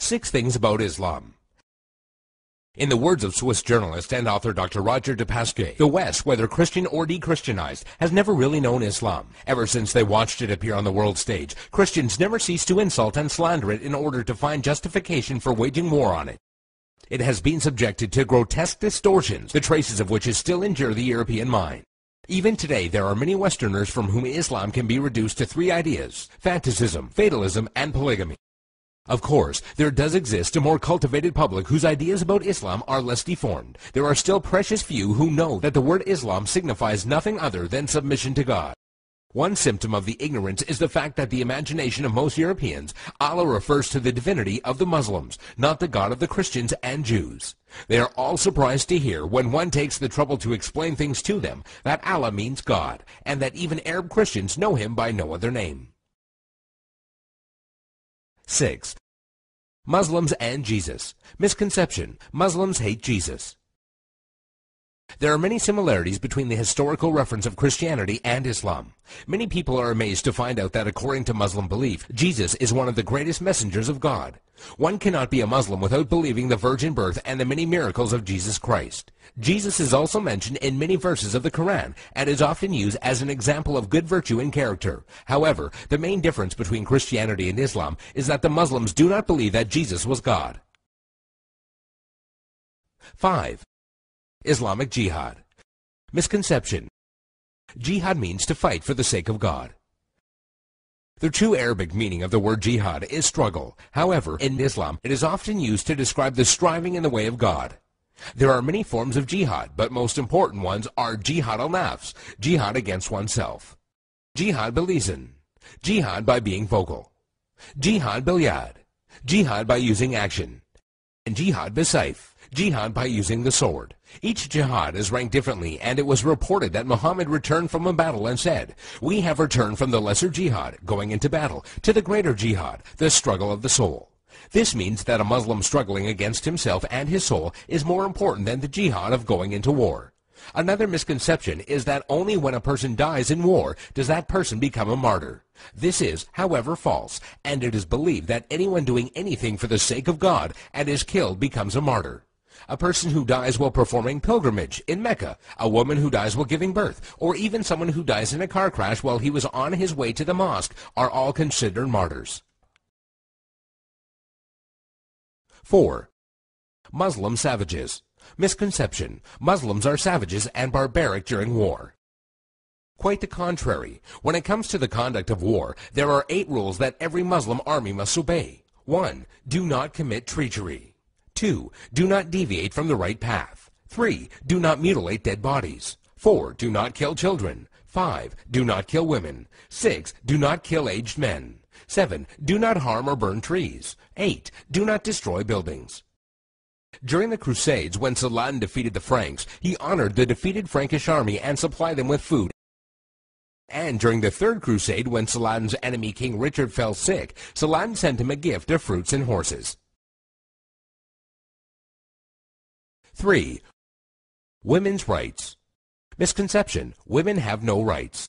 6 Things About Islam. In the words of Swiss journalist and author Dr. Roger de Pasquier, the West, whether Christian or de-Christianized, has never really known Islam. Ever since they watched it appear on the world stage, Christians never ceased to insult and slander it in order to find justification for waging war on it. It has been subjected to grotesque distortions, the traces of which still injure the European mind. Even today, there are many Westerners from whom Islam can be reduced to 3 ideas: fanaticism, fatalism, and polygamy. Of course, there does exist a more cultivated public whose ideas about Islam are less deformed. There are still precious few who know that the word Islam signifies nothing other than submission to God. One symptom of the ignorance is the fact that the imagination of most Europeans, Allah refers to the divinity of the Muslims, not the God of the Christians and Jews. They are all surprised to hear, when one takes the trouble to explain things to them, that Allah means God, and that even Arab Christians know him by no other name. 6. Muslims and Jesus. Misconception. Muslims hate Jesus. There are many similarities between the historical reference of Christianity and Islam. Many people are amazed to find out that according to Muslim belief, Jesus is one of the greatest messengers of God. One cannot be a Muslim without believing the virgin birth and the many miracles of Jesus Christ. Jesus is also mentioned in many verses of the Quran and is often used as an example of good virtue and character. However, the main difference between Christianity and Islam is that the Muslims do not believe that Jesus was God. 5. Islamic Jihad. Misconception. Jihad means to fight for the sake of God. The true Arabic meaning of the word jihad is struggle. However, in Islam, it is often used to describe the striving in the way of God. There are many forms of jihad, but most important ones are jihad al-nafs, jihad against oneself, jihad bil-lisan, jihad by being vocal, jihad bil-yad, jihad by using action, and jihad bis-sayf, jihad by using the sword. Each jihad is ranked differently, and it was reported that Muhammad returned from a battle and said, "We have returned from the lesser jihad, going into battle, to the greater jihad, the struggle of the soul." This means that a Muslim struggling against himself and his soul is more important than the jihad of going into war. Another misconception is that only when a person dies in war does that person become a martyr. This is, however, false, and it is believed that anyone doing anything for the sake of God and is killed becomes a martyr. A person who dies while performing pilgrimage in Mecca, a woman who dies while giving birth, or even someone who dies in a car crash while he was on his way to the mosque are all considered martyrs. 4. Muslim savages. Misconception. Muslims are savages and barbaric during war. Quite the contrary. When it comes to the conduct of war, there are 8 rules that every Muslim army must obey. 1. Do not commit treachery. 2. Do not deviate from the right path. 3. Do not mutilate dead bodies. 4. Do not kill children. 5. Do not kill women. 6. Do not kill aged men. 7. Do not harm or burn trees. 8. Do not destroy buildings. During the Crusades, when Saladin defeated the Franks, he honored the defeated Frankish army and supplied them with food. And during the Third Crusade, when Saladin's enemy King Richard fell sick, Saladin sent him a gift of fruits and horses. 3. Women's rights. Misconception. Women have no rights.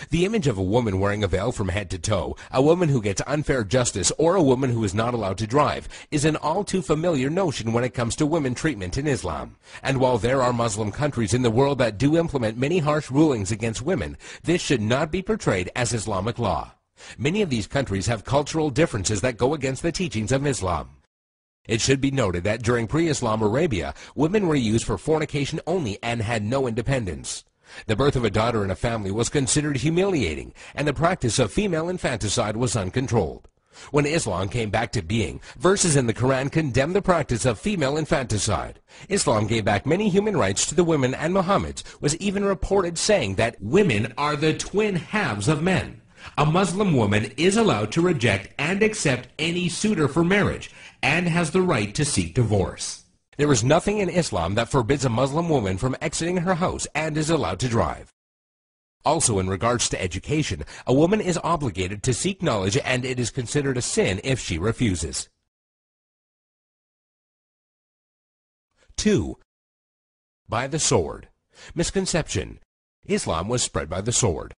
The image of a woman wearing a veil from head to toe, a woman who gets unfair justice, or a woman who is not allowed to drive, is an all too familiar notion when it comes to women treatment in Islam. And while there are Muslim countries in the world that do implement many harsh rulings against women, this should not be portrayed as Islamic law. Many of these countries have cultural differences that go against the teachings of Islam. It should be noted that during pre-Islam Arabia, women were used for fornication only and had no independence. The birth of a daughter in a family was considered humiliating, and the practice of female infanticide was uncontrolled. When Islam came back to being, verses in the Quran condemned the practice of female infanticide. Islam gave back many human rights to the women, and Muhammad was even reported saying that women are the twin halves of men. A Muslim woman is allowed to reject and accept any suitor for marriage, and has the right to seek divorce. There is nothing in Islam that forbids a Muslim woman from exiting her house and is allowed to drive. Also, in regards to education, a woman is obligated to seek knowledge, and it is considered a sin if she refuses. 2. By the sword. Misconception. Islam was spread by the sword.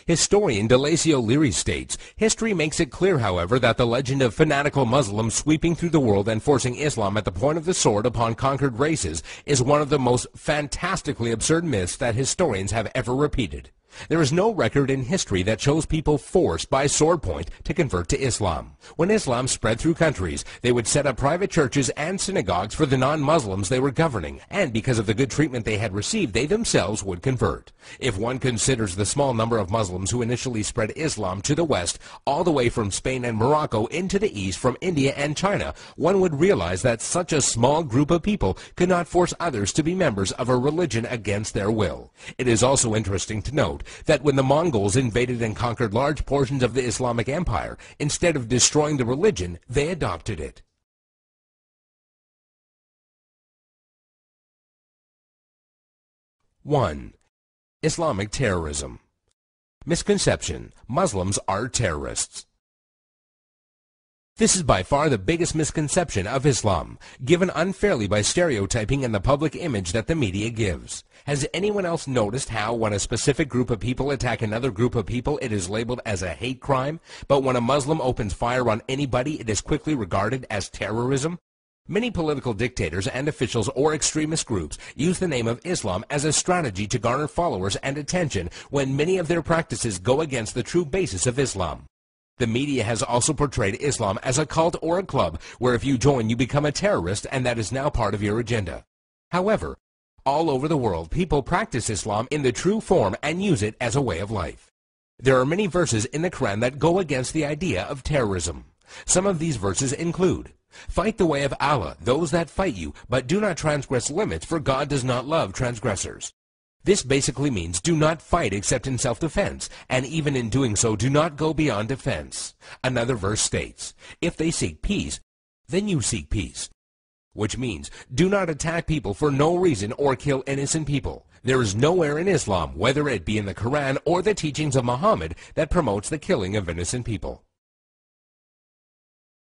Historian Delasio Leary states, history makes it clear, however, that the legend of fanatical Muslims sweeping through the world and forcing Islam at the point of the sword upon conquered races is one of the most fantastically absurd myths that historians have ever repeated. There is no record in history that shows people forced by sword point to convert to Islam. When Islam spread through countries, they would set up private churches and synagogues for the non-Muslims they were governing, and because of the good treatment they had received, they themselves would convert. If one considers the small number of Muslims who initially spread Islam to the West, all the way from Spain and Morocco into the East from India and China, one would realize that such a small group of people could not force others to be members of a religion against their will. It is also interesting to note that when the Mongols invaded and conquered large portions of the Islamic Empire, instead of destroying the religion, they adopted it. One. Islamic terrorism. Misconception: Muslims are terrorists. This is by far the biggest misconception of Islam, given unfairly by stereotyping and the public image that the media gives. Has anyone else noticed how when a specific group of people attack another group of people, it is labeled as a hate crime, but when a Muslim opens fire on anybody, it is quickly regarded as terrorism? Many political dictators and officials or extremist groups use the name of Islam as a strategy to garner followers and attention when many of their practices go against the true basis of Islam. The media has also portrayed Islam as a cult or a club where if you join you become a terrorist and that is now part of your agenda. However, all over the world people practice Islam in the true form and use it as a way of life. There are many verses in the Quran that go against the idea of terrorism. Some of these verses include, "Fight the way of Allah, those that fight you, but do not transgress limits, for God does not love transgressors." This basically means do not fight except in self-defense, and even in doing so, do not go beyond defense. Another verse states, "If they seek peace, then you seek peace," which means do not attack people for no reason or kill innocent people. There is nowhere in Islam, whether it be in the Quran or the teachings of Muhammad, that promotes the killing of innocent people.